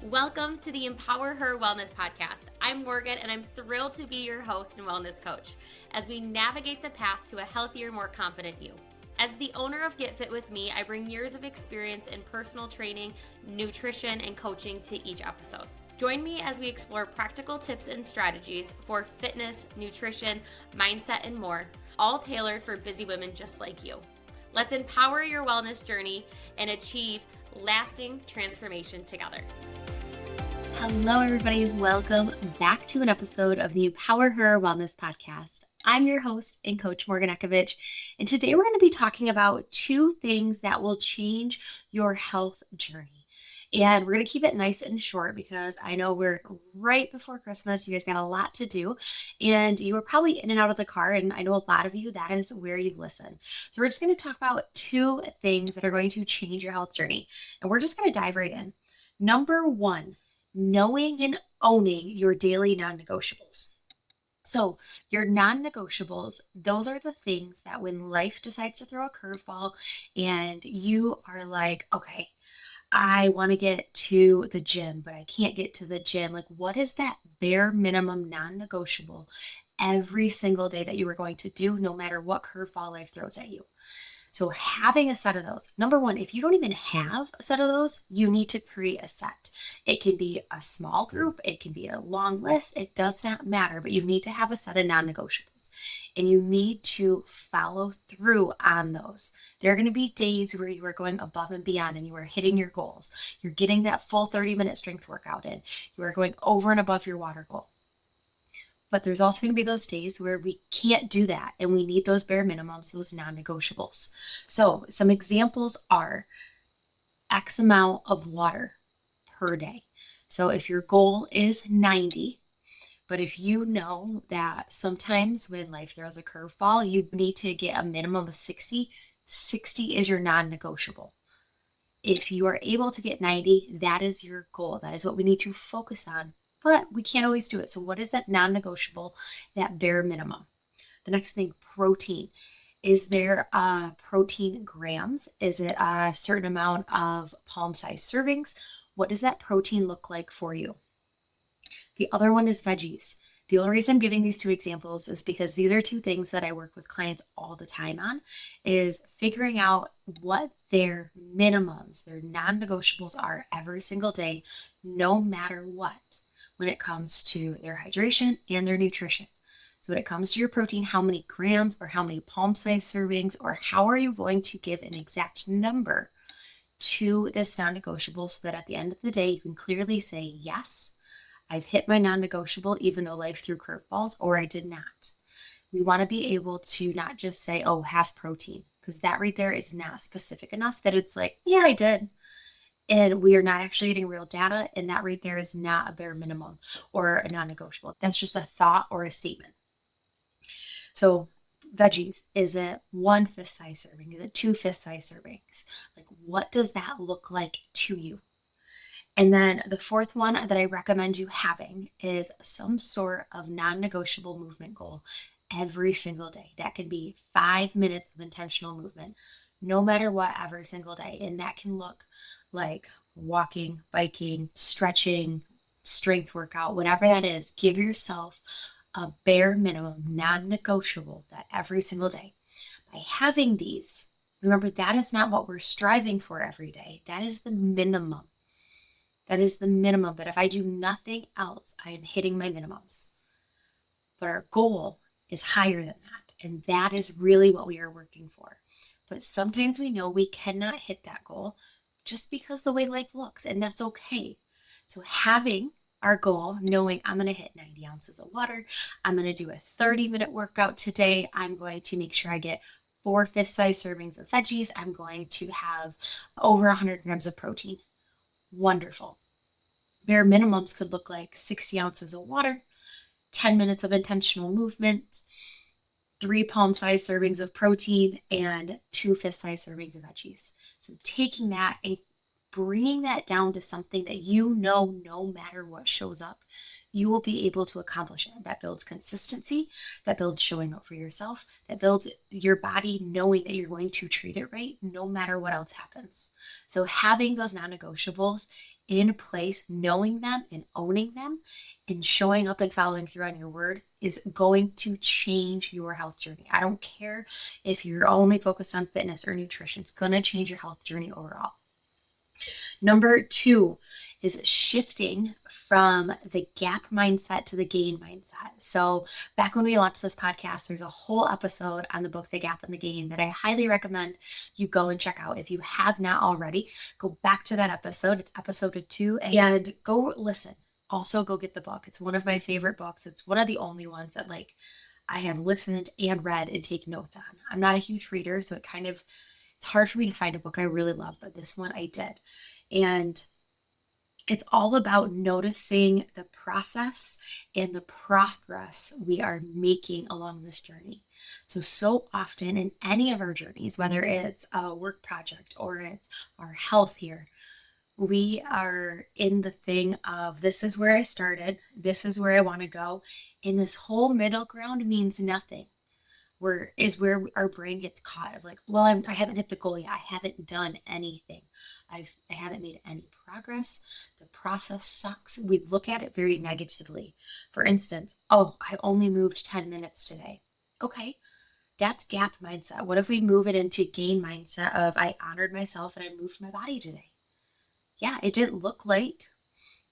Welcome to the EmpowerHer Wellness podcast. I'm Morgan, and I'm thrilled to be your host and wellness coach as we navigate the path to a healthier, more confident you. As the owner of Get Fit With Me, I bring years of experience in personal training, nutrition, and coaching to each episode. Join me as we explore practical tips and strategies for fitness, nutrition, mindset, and more, all tailored for busy women just like you. Let's empower your wellness journey and achieve lasting transformation together. Hello, everybody. Welcome back to an episode of the EmpowerHer Wellness podcast. I'm your host and coach, Morgan Ekovich, and today we're going to be talking about 2 things that will change your health journey. And we're going to keep it nice and short because I know we're right before Christmas. You guys got a lot to do, and you are probably in and out of the car, and I know a lot of you, that is where you listen. So we're just going to talk about 2 things that are going to change your health journey, and we're just going to dive right in. Number 1, knowing and owning your daily non-negotiables. So your non-negotiables, those are the things that when life decides to throw a curveball and you are like, okay, I want to get to the gym, but I can't get to the gym. Like, what is that bare minimum non-negotiable every single day that you are going to do, no matter what curveball life throws at you? So having a set of those. Number 1, if you don't even have a set of those, you need to create a set. It can be a small group. It can be a long list. It does not matter, but you need to have a set of non-negotiables. And you need to follow through on those. There are going to be days where you are going above and beyond and you are hitting your goals. You're getting that full 30-minute strength workout in. You are going over and above your water goal. But there's also going to be those days where we can't do that and we need those bare minimums, those non-negotiables. So some examples are X amount of water per day. So if your goal is 90, but if you know that sometimes when life throws a curveball, you need to get a minimum of 60, 60 is your non-negotiable. If you are able to get 90, that is your goal. That is what we need to focus on. But we can't always do it. So what is that non-negotiable, that bare minimum? The next thing, protein. Is there protein grams? Is it a certain amount of palm-sized servings? What does that protein look like for you? The other one is veggies. The only reason I'm giving these 2 examples is because these are 2 things that I work with clients all the time on, is figuring out what their minimums, their non-negotiables are every single day, no matter what, when it comes to their hydration and their nutrition. So when it comes to your protein, how many grams or how many palm-sized servings, or how are you going to give an exact number to this non-negotiable so that at the end of the day, you can clearly say, yes, I've hit my non-negotiable even though life threw curveballs, or I did not. We want to be able to not just say, oh, half protein, because that right there is not specific enough that it's like, yeah, I did. And we are not actually getting real data, and that right there is not a bare minimum or a non-negotiable. That's just a thought or a statement. So veggies, is it 1 fist-size serving? Is it 2 fist-size servings? Like, what does that look like to you? And then the 4th one that I recommend you having is some sort of non-negotiable movement goal every single day. That can be 5 minutes of intentional movement, no matter what, every single day. And that can look like walking, biking, stretching, strength workout, whatever that is. Give yourself a bare minimum, non-negotiable, that every single day. By having these, remember, that is not what we're striving for every day. That is the minimum. That is the minimum, that if I do nothing else, I am hitting my minimums. But our goal is higher than that. And that is really what we are working for. But sometimes we know we cannot hit that goal just because the way life looks, and that's okay. So having our goal, knowing I'm going to hit 90 ounces of water, I'm going to do a 30-minute workout today, I'm going to make sure I get 4 fist-size servings of veggies, I'm going to have over 100 grams of protein. Wonderful. Bare minimums could look like 60 ounces of water, 10 minutes of intentional movement, 3 palm-sized servings of protein, and 2 fist-sized servings of veggies. So taking that and bringing that down to something that you know no matter what shows up, you will be able to accomplish it. That builds consistency, that builds showing up for yourself, that builds your body knowing that you're going to treat it right no matter what else happens. So having those non-negotiables in place, knowing them and owning them and showing up and following through on your word is going to change your health journey. I don't care if you're only focused on fitness or nutrition, it's going to change your health journey overall. Number 2 is shifting from the gap mindset to the gain mindset. So back when we launched this podcast, there's a whole episode on the book, The Gap and the Gain, that I highly recommend you go and check out. If you have not already, go back to that episode. It's episode 2 and go listen. Also go get the book. It's one of my favorite books. It's one of the only ones that I have listened and read and take notes on. I'm not a huge reader, so it's hard for me to find a book I really love, but this one I did. And it's all about noticing the process and the progress we are making along this journey. So often in any of our journeys, whether it's a work project or it's our health here, we are in the thing of this is where I started, this is where I want to go, and this whole middle ground means nothing. Where our brain gets caught of I haven't hit the goal yet. I haven't done anything. I haven't made any progress. The process sucks. We look at it very negatively. For instance, I only moved 10 minutes today. Okay, that's gap mindset. What if we move it into gain mindset of I honored myself and I moved my body today? Yeah, it didn't look like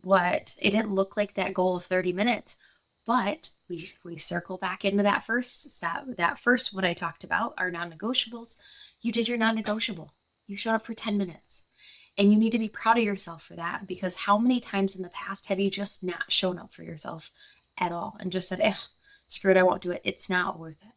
that goal of 30 minutes. But we circle back into that first step, that first what I talked about, our non-negotiables. You did your non-negotiable. You showed up for 10 minutes. And you need to be proud of yourself for that, because how many times in the past have you just not shown up for yourself at all and just said, screw it, I won't do it. It's not worth it.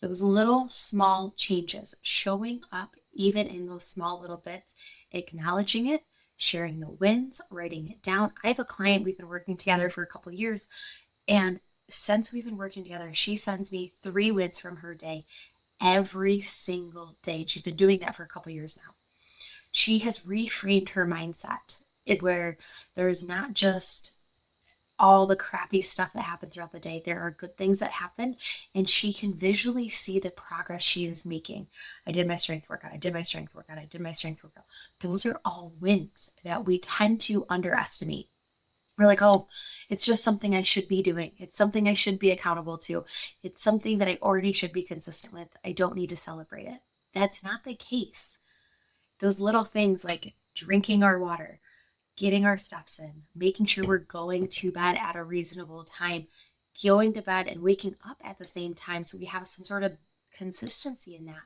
Those little small changes, showing up even in those small little bits, acknowledging it, sharing the wins, writing it down. I have a client, we've been working together for a couple of years. And since we've been working together, she sends me 3 wins from her day every single day. She's been doing that for a couple years now. She has reframed her mindset where there is not just all the crappy stuff that happened throughout the day. There are good things that happen, and she can visually see the progress she is making. I did my strength workout. I did my strength workout. I did my strength workout. Those are all wins that we tend to underestimate. We're like, it's just something I should be doing. It's something I should be accountable to. It's something that I already should be consistent with. I don't need to celebrate it. That's not the case. Those little things like drinking our water, getting our steps in, making sure we're going to bed at a reasonable time, going to bed and waking up at the same time so we have some sort of consistency in that.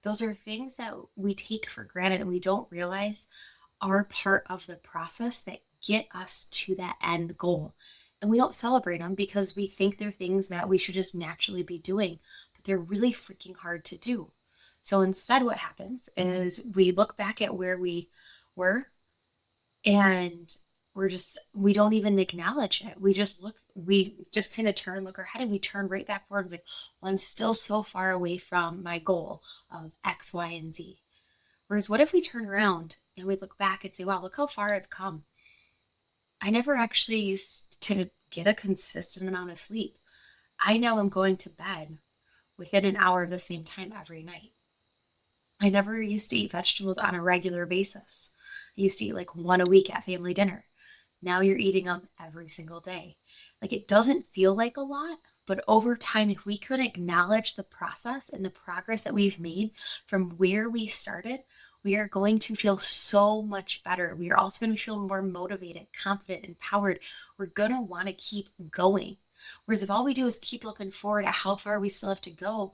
Those are things that we take for granted and we don't realize are part of the process that get us to that end goal. And we don't celebrate them because we think they're things that we should just naturally be doing, but they're really freaking hard to do. So instead what happens is we look back at where we were and we don't even acknowledge it. We just kind of look our head and we turn right back forward and like, I'm still so far away from my goal of X, Y, and Z. Whereas what if we turn around and we look back and say, wow, look how far I've come. I never actually used to get a consistent amount of sleep. I know I'm going to bed within an hour of the same time every night. I never used to eat vegetables on a regular basis. I used to eat like 1 a week at family dinner. Now you're eating them every single day. It doesn't feel like a lot, but over time, if we could acknowledge the process and the progress that we've made from where we started, we are going to feel so much better. We are also going to feel more motivated, confident, empowered. We're going to want to keep going. Whereas if all we do is keep looking forward at how far we still have to go,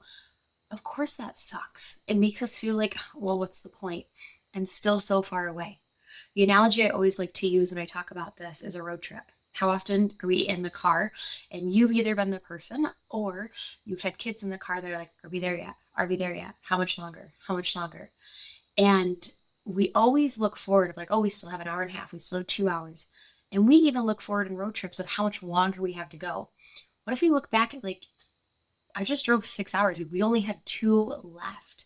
of course that sucks. It makes us feel like, well, what's the point? I'm still so far away. The analogy I always like to use when I talk about this is a road trip. How often are we in the car and you've either been the person or you've had kids in the car that are like, are we there yet? Are we there yet? How much longer? How much longer? And we always look forward of like, we still have an hour and a half. We still have 2 hours. And we even look forward in road trips of how much longer we have to go. What if we look back at I just drove 6 hours. We only had 2 left.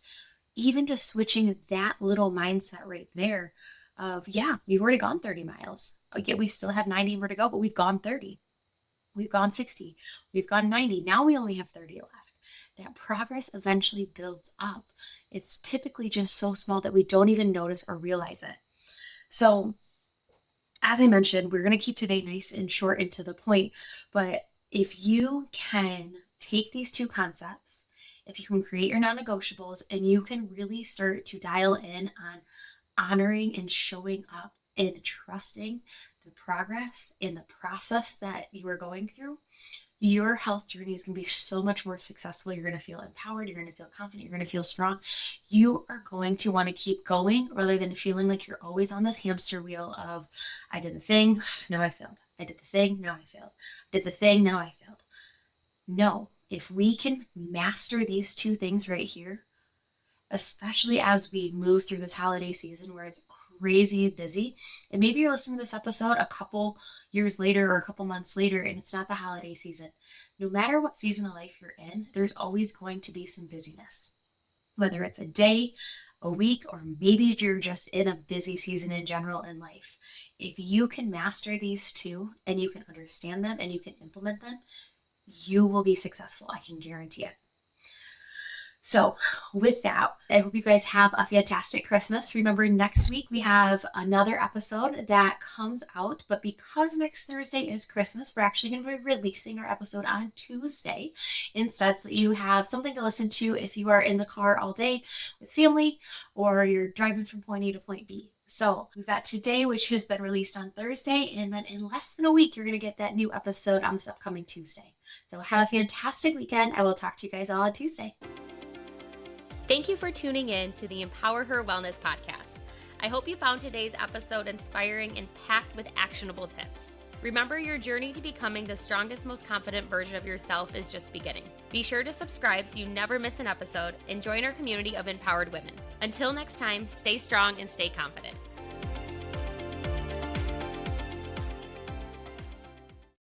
Even just switching that little mindset right there of, yeah, we've already gone 30 miles. Okay, we still have 90 more to go, but we've gone 30. We've gone 60. We've gone 90. Now we only have 30 left. That progress eventually builds up. It's typically just so small that we don't even notice or realize it. So, as I mentioned, we're going to keep today nice and short and to the point. But if you can take these two concepts, if you can create your non-negotiables, and you can really start to dial in on honoring and showing up and trusting the progress and the process that you are going through, your health journey is going to be so much more successful. You're going to feel empowered. You're going to feel confident. You're going to feel strong. You are going to want to keep going rather than feeling like you're always on this hamster wheel of, I did the thing, now I failed. I did the thing, now I failed. I did the thing, now I failed. No, if we can master these two things right here, especially as we move through this holiday season where it's crazy busy, and maybe you're listening to this episode a couple years later or a couple months later and it's not the holiday season. No matter what season of life you're in, there's always going to be some busyness, whether it's a day, a week, or maybe if you're just in a busy season in general in life. If you can master these two and you can understand them and you can implement them, you will be successful. I can guarantee it. So with that, I hope you guys have a fantastic Christmas. Remember, next week we have another episode that comes out, but because next Thursday is Christmas, we're actually going to be releasing our episode on Tuesday instead, so that you have something to listen to if you are in the car all day with family or you're driving from point A to point B. So we've got today, which has been released on Thursday, and then in less than a week, you're going to get that new episode on this upcoming Tuesday. So have a fantastic weekend. I will talk to you guys all on Tuesday. Thank you for tuning in to the EmpowerHer Wellness podcast. I hope you found today's episode inspiring and packed with actionable tips. Remember, your journey to becoming the strongest, most confident version of yourself is just beginning. Be sure to subscribe so you never miss an episode and join our community of empowered women. Until next time, stay strong and stay confident.